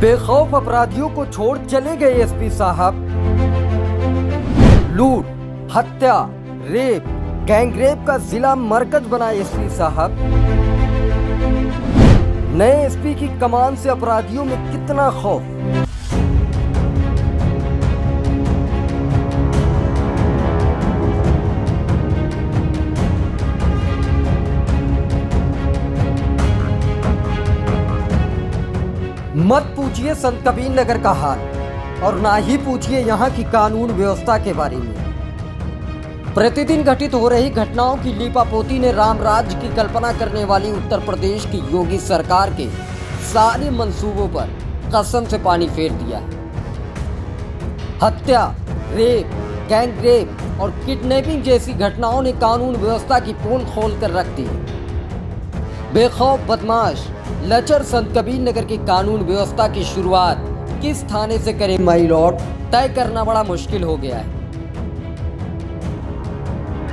बेखौफ अपराधियों को छोड़ चले गए एसपी साहब। लूट, हत्या, रेप, गैंगरेप का जिला मरकज बना एसपी साहब। नए एसपी की कमान से अपराधियों में कितना खौफ। मत पूछिए संत कबीर नगर का हाल और ना ही पूछिए यहाँ की कानून व्यवस्था के बारे में। प्रतिदिन घटित हो रही घटनाओं की लीपापोती ने राम राज्य की कल्पना करने वाली उत्तर प्रदेश की योगी सरकार के सारे मंसूबों पर कसम से पानी फेर दिया है। हत्या, रेप, गैंगरेप और किडनैपिंग जैसी घटनाओं ने कानून व्यवस्था की पोल खोल कर रख दी है। बेखौफ बदमाश लचर संत कबीर नगर की कानून व्यवस्था की शुरुआत किस थाने से करें माय लॉर्ड, तय करना बड़ा मुश्किल हो गया है।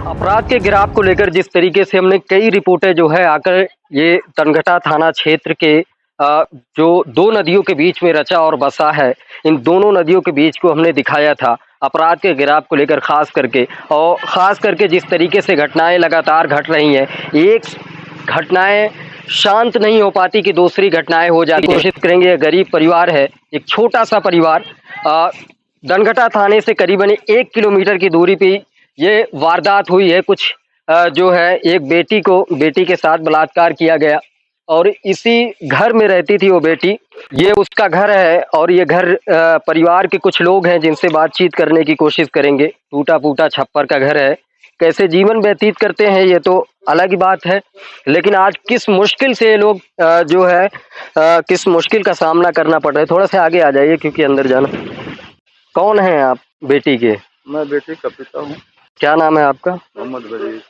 अपराध के गिराफ को लेकर जिस तरीके से हमने कई रिपोर्टें जो है आकर ये तनघटा थाना क्षेत्र के जो दो नदियों के बीच में रचा और बसा है, इन दोनों नदियों के बीच को हमने दिखाया था अपराध के गिराफ को लेकर खास करके जिस तरीके से घटनाएं लगातार घट रही हैं, एक घटनाएं शांत नहीं हो पाती कि दूसरी घटनाएं हो जाती। कोशिश करेंगे, गरीब परिवार है, एक छोटा सा परिवार, दनघटा थाने से करीबन 1 किलोमीटर की दूरी पे ये वारदात हुई है। कुछ जो है एक बेटी के साथ बलात्कार किया गया और इसी घर में रहती थी वो बेटी। ये उसका घर है और ये घर परिवार के कुछ लोग हैं जिनसे बातचीत करने की कोशिश करेंगे। टूटा फूटा छप्पर का घर है, कैसे जीवन व्यतीत करते हैं ये तो अलग ही बात है, लेकिन आज किस मुश्किल से ये लोग जो है किस मुश्किल का सामना करना पड़ रहा है। थोड़ा सा आगे आ जाइए क्योंकि अंदर जाना। कौन है आप बेटी के? मैं बेटी का पिता हूँ। क्या नाम है आपका? मोहम्मद वजीर।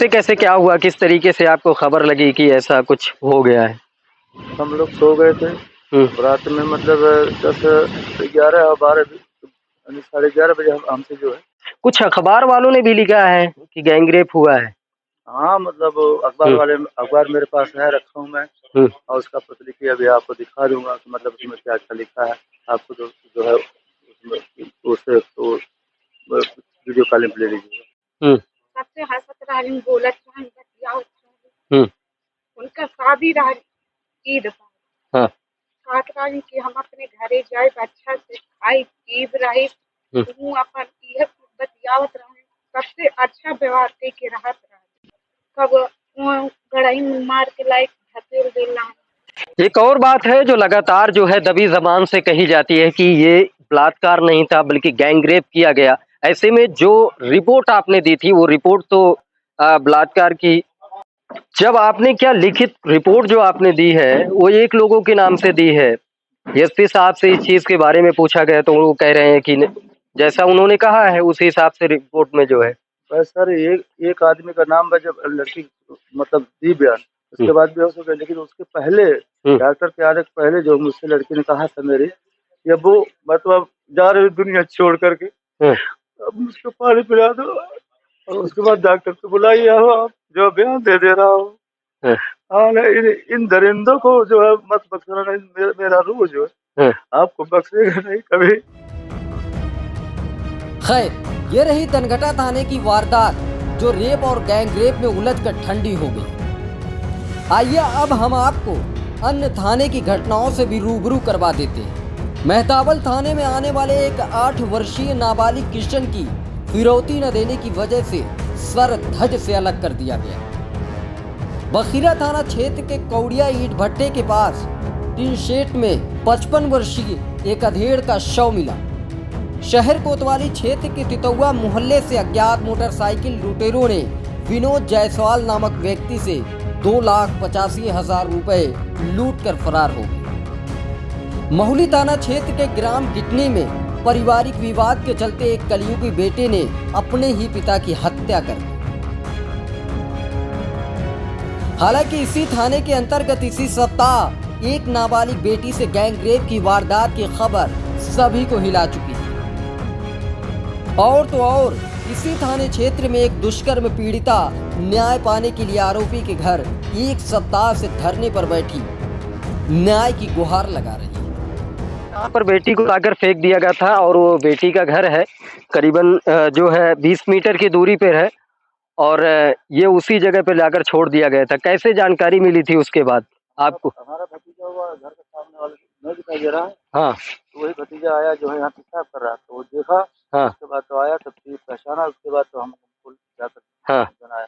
कैसे क्या हुआ, किस तरीके से आपको खबर लगी कि ऐसा कुछ हो गया है? हम लोग सो गए थे रात में, मतलब 10, 11 और 12 साढ़े 11 बजे हमसे जो है कुछ अखबार वालों ने भी लिखा है कि गैंगरेप हुआ है। हाँ, मतलब अखबार मेरे पास है, रखा हूँ मैं, और उसका प्रतिलिपि अभी आपको दिखा दूंगा कि मतलब उसमें क्या क्या लिखा है। आपको जो है उससे तो वीडियो कॉलिंग ले लीजिएगा। सबसे हंसत रही, बोलत रही, बतियावत रही। उनका शादी रही ईद पर। हाँ। कहत रही कि हम अपने घरे जाए, अच्छा से खाई पीब रही, तू अपन इहे बतियावत रही, सबसे अच्छा व्यवहार दे के रहत रही। कब गड़ाई में मार के लायक धकेल देला। एक और बात है जो लगातार जो है दबी जबान से कही जाती है कि ये बलात्कार नहीं था बल्कि गैंगरेप किया गया। ऐसे में जो रिपोर्ट आपने दी थी वो रिपोर्ट तो बलात्कार की, जब आपने क्या लिखित रिपोर्ट जो आपने दी है वो एक लोगों के नाम से दी है। एसपी साहब से इस चीज के बारे में पूछा गया तो वो कह रहे हैं कि जैसा उन्होंने कहा है उसी हिसाब से रिपोर्ट में जो है। सर एक आदमी का नाम जब लड़की मतलब दी बयान, उसके बाद भी हो सके, लेकिन उसके पहले डॉक्टर के आने के पहले जो मुझसे लड़की ने कहा था मेरी, ये वो मतलब जा रही दुनिया छोड़ करके, अब मुझको पानी पिला दो और उसके बाद डॉक्टर को बुलाइए, आप जो बयान दे रहा हूँ। हाँ, इन दरिंदों को जो है मत बख्शना नहीं, मेरा रूह जो है आपको बख्शेगा नहीं कभी। खैर, ये रही तनघटा थाने की वारदात जो रेप और गैंगरेप में उलझकर ठंडी हो गई। आइए अब हम आपको अन्य थाने की घटनाओं से भी रूबरू करवा देते हैं। मेहतावल थाने में आने वाले एक 8 वर्षीय नाबालिग किशन की फिरौती न देने की वजह से सर धज से अलग कर दिया गया। बखीरा थाना क्षेत्र के कौड़िया ईंट भट्टे के पास टीन शेड में 55 वर्षीय एक अधेड़ का शव मिला। शहर कोतवाली क्षेत्र के तितौआ मोहल्ले से अज्ञात मोटरसाइकिल लुटेरों ने विनोद जायसवाल नामक व्यक्ति से 2,85,000 रुपए लूट कर फरार हो गए। महुली थाना क्षेत्र के ग्राम गिटनी में पारिवारिक विवाद के चलते एक कलयुगी बेटे ने अपने ही पिता की हत्या कर दी। हालांकि इसी थाने के अंतर्गत इसी सप्ताह एक नाबालिग बेटी से गैंगरेप की वारदात की खबर सभी को हिला चुकी है। और तो और इसी थाने क्षेत्र में एक दुष्कर्म पीड़िता न्याय पाने के लिए आरोपी के घर एक सप्ताह से धरने पर बैठी न्याय की गुहार लगा रही है। यहाँ पर बेटी को लाकर फेंक दिया गया था और वो बेटी का घर है करीबन जो है 20 मीटर की दूरी पर है और ये उसी जगह पे लाकर छोड़ दिया गया था। कैसे जानकारी मिली थी उसके बाद आपको? हमारा भतीजा हुआ घर के सामने वाले नहीं दिखाई दे रहा है। हाँ, तो वही भतीजा आया जो है यहाँ पेशाब कर रहा, तो वो देखा। हाँ, उसके बाद तो आया, तब फिर पहचाना, उसके बाद तो हम पुलिस जाकर हाँ, बनाया।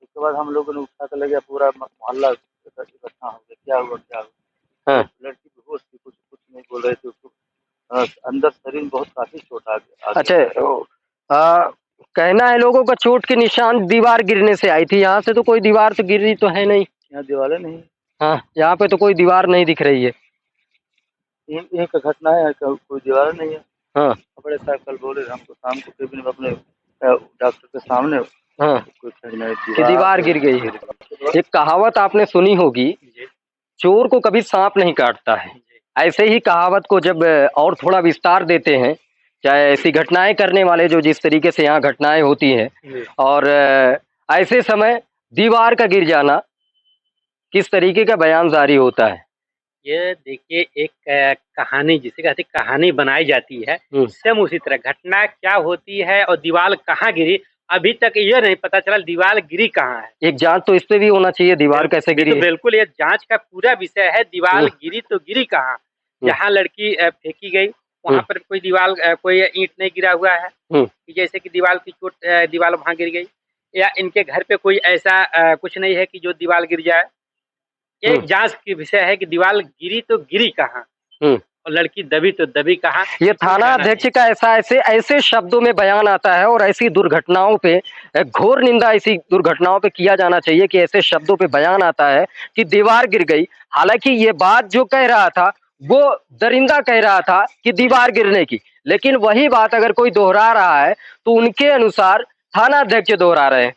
उसके बाद हम लोगों ने उठा कर ले गया, पूरा मोहल्ला इकट्ठा हो गया, क्या हुआ क्या हुआ। हाँ। लड़की बेहोश थी, कुछ नहीं बोल रहे थे, उसको अंदर शरीर में बहुत काफी चोट आ गया। अच्छा, कहना है लोगों का चोट के निशान दीवार गिरने से आई थी। यहाँ से तो कोई दीवार तो गिरी तो है नहीं। यहाँ दीवारें नहीं। हाँ, यहाँ पे तो कोई दीवार नहीं दिख रही है। यही का घटना है, कोई दीवार नहीं है। हाँ, बड़े साहब कल बोले हमको शाम को केबिन में अपने डॉक्टर के सामने, हाँ, कोई दीवार गिर गई है। एक कहावत आपने सुनी होगी, चोर को कभी सांप नहीं काटता है। ऐसे ही कहावत को जब और थोड़ा विस्तार देते हैं, चाहे ऐसी घटनाएं करने वाले जो जिस तरीके से यहाँ घटनाएं होती हैं और ऐसे समय दीवार का गिर जाना, किस तरीके का बयान जारी होता है? ये देखिए, एक कहानी जिसे कहते कहानी बनाई जाती है, सेम उसी तरह घटना क्या होती है और दीवार कहाँ गिरी, अभी तक ये नहीं पता चला दीवार गिरी कहाँ है। एक जांच तो इस पे भी होना चाहिए, दीवार कैसे गिरी तो है। बिल्कुल, ये जांच का पूरा विषय है। दीवार गिरी तो गिरी कहाँ? जहाँ लड़की फेंकी गई वहाँ पर कोई दीवार, कोई ईंट नहीं गिरा हुआ है कि जैसे कि दीवार की चोट दीवार वहाँ गिर गई, या इनके घर पे कोई ऐसा कुछ नहीं है कि जो दीवार गिर जाए। एक जांच की विषय है कि दीवार गिरी तो गिरी कहाँ और लड़की दबी तो दबी कहाँ। ये थाना अध्यक्ष का ऐसे शब्दों में बयान आता है और ऐसी दुर्घटनाओं पे घोर निंदा ऐसी दुर्घटनाओं पे किया जाना चाहिए कि ऐसे शब्दों पे बयान आता है कि दीवार गिर गई। हालांकि ये बात जो कह रहा था वो दरिंदा कह रहा था कि दीवार गिरने की, लेकिन वही बात अगर कोई दोहरा रहा है तो उनके अनुसार थाना अध्यक्ष दोहरा रहे हैं।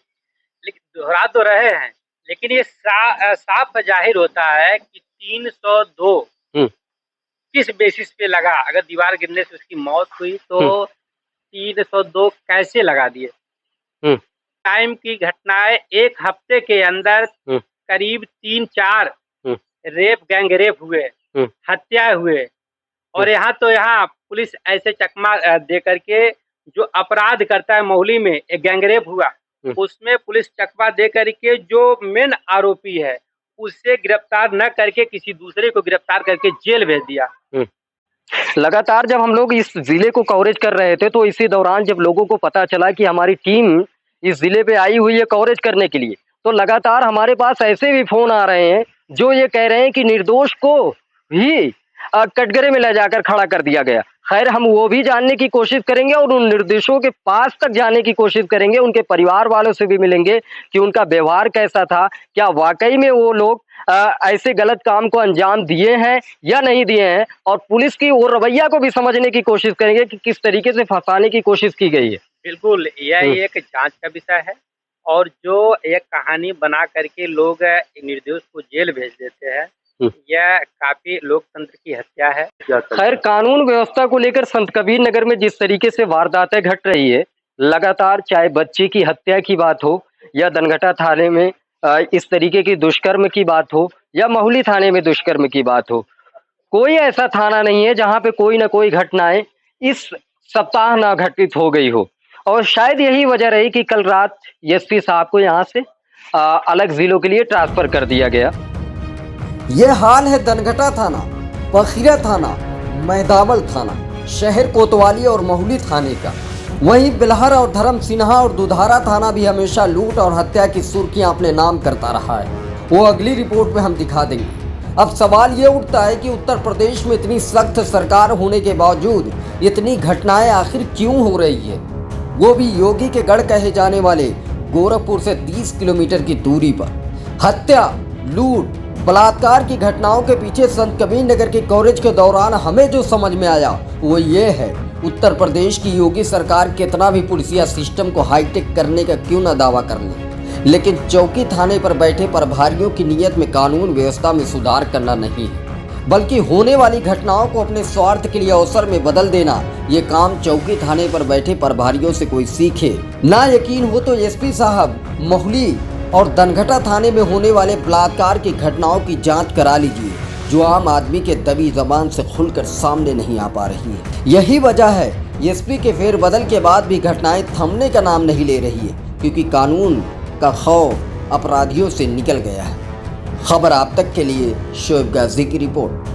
लेकिन दोहरा तो रहे हैं, लेकिन ये साफ जाहिर होता है कि 302 किस बेसिस पे लगा। अगर दीवार गिरने से उसकी मौत हुई तो 302 कैसे लगा दिए। टाइम की घटनाएं, एक हफ्ते के अंदर करीब 3-4 रेप, गैंग रेप हुए, हत्या हुए, और यहाँ पुलिस ऐसे चकमा दे करके जो अपराध करता है। मोहली में एक गैंग रेप हुआ, उसमें पुलिस चकमा दे करके जो मेन आरोपी है उससे गिरफ्तार न करके किसी दूसरे को गिरफ्तार करके जेल भेज दिया। लगातार जब हम लोग इस जिले को कवरेज कर रहे थे तो इसी दौरान जब लोगों को पता चला कि हमारी टीम इस जिले पे आई हुई है कवरेज करने के लिए, तो लगातार हमारे पास ऐसे भी फोन आ रहे हैं जो ये कह रहे हैं कि निर्दोष को भी कटघरे में ले जाकर खड़ा कर दिया गया। खैर, हम वो भी जानने की कोशिश करेंगे और उन निर्देशों के पास तक जाने की कोशिश करेंगे, उनके परिवार वालों से भी मिलेंगे कि उनका व्यवहार कैसा था, क्या वाकई में वो लोग ऐसे गलत काम को अंजाम दिए हैं या नहीं दिए हैं, और पुलिस की वो रवैया को भी समझने की कोशिश करेंगे कि किस तरीके से फंसाने की कोशिश की गई है। बिल्कुल, यह एक जांच का विषय है, और जो एक कहानी बना करके लोग निर्दोष को जेल भेज देते हैं, यह काफी लोकतंत्र की हत्या है। खैर, कानून व्यवस्था को लेकर संत कबीर नगर में जिस तरीके से वारदातें घट रही है लगातार, चाहे बच्चे की हत्या की बात हो या दनघटा थाने में इस तरीके की दुष्कर्म की बात हो या मोहली थाने में दुष्कर्म की बात हो, कोई ऐसा थाना नहीं है जहां पे कोई ना कोई घटनाएं इस सप्ताह ना घटित हो गई हो। और शायद यही वजह रही कि कल रात एसपी साहब को यहाँ से अलग जिलों के लिए ट्रांसफर कर दिया गया। ये हाल है दनघटा थाना, पखीरा थाना, मैदावल थाना, शहर कोतवाली और मोहली थाने का। वहीं बिलहर और धर्म सिन्हा और दुधारा थाना भी हमेशा लूट और हत्या की सुर्खियां अपने नाम करता रहा है। वो अगली रिपोर्ट में हम दिखा देंगे। अब सवाल ये उठता है कि उत्तर प्रदेश में इतनी सख्त सरकार होने के बावजूद इतनी घटनाएं आखिर क्यों हो रही है, वो भी योगी के गढ़ कहे जाने वाले गोरखपुर से 30 किलोमीटर की दूरी पर। हत्या, लूट, बलात्कार की घटनाओं के पीछे संत कबीर नगर के कवरेज के दौरान हमें जो समझ में आया वो ये है, उत्तर प्रदेश की योगी सरकार कितना भी पुलिसिया सिस्टम को हाईटेक करने का क्यों न दावा कर ले, लेकिन चौकी थाने पर बैठे प्रभारियों की नीयत में कानून व्यवस्था में सुधार करना नहीं है, बल्कि होने वाली घटनाओं को अपने स्वार्थ के लिए अवसर में बदल देना। ये काम चौकी थाने पर बैठे प्रभारियों से कोई सीखे। ना यकीन हो तो एसपी साहब मोहली और दनघटा थाने में होने वाले बलात्कार की घटनाओं की जांच करा लीजिए। जो आम आदमी के दबी जबान से खुलकर सामने नहीं आ पा रही है। यही वजह है एसपी के फेरबदल के बाद भी घटनाएं थमने का नाम नहीं ले रही है, क्योंकि कानून का खौफ अपराधियों से निकल गया है। खबर आप तक के लिए शोएब गाजी की रिपोर्ट।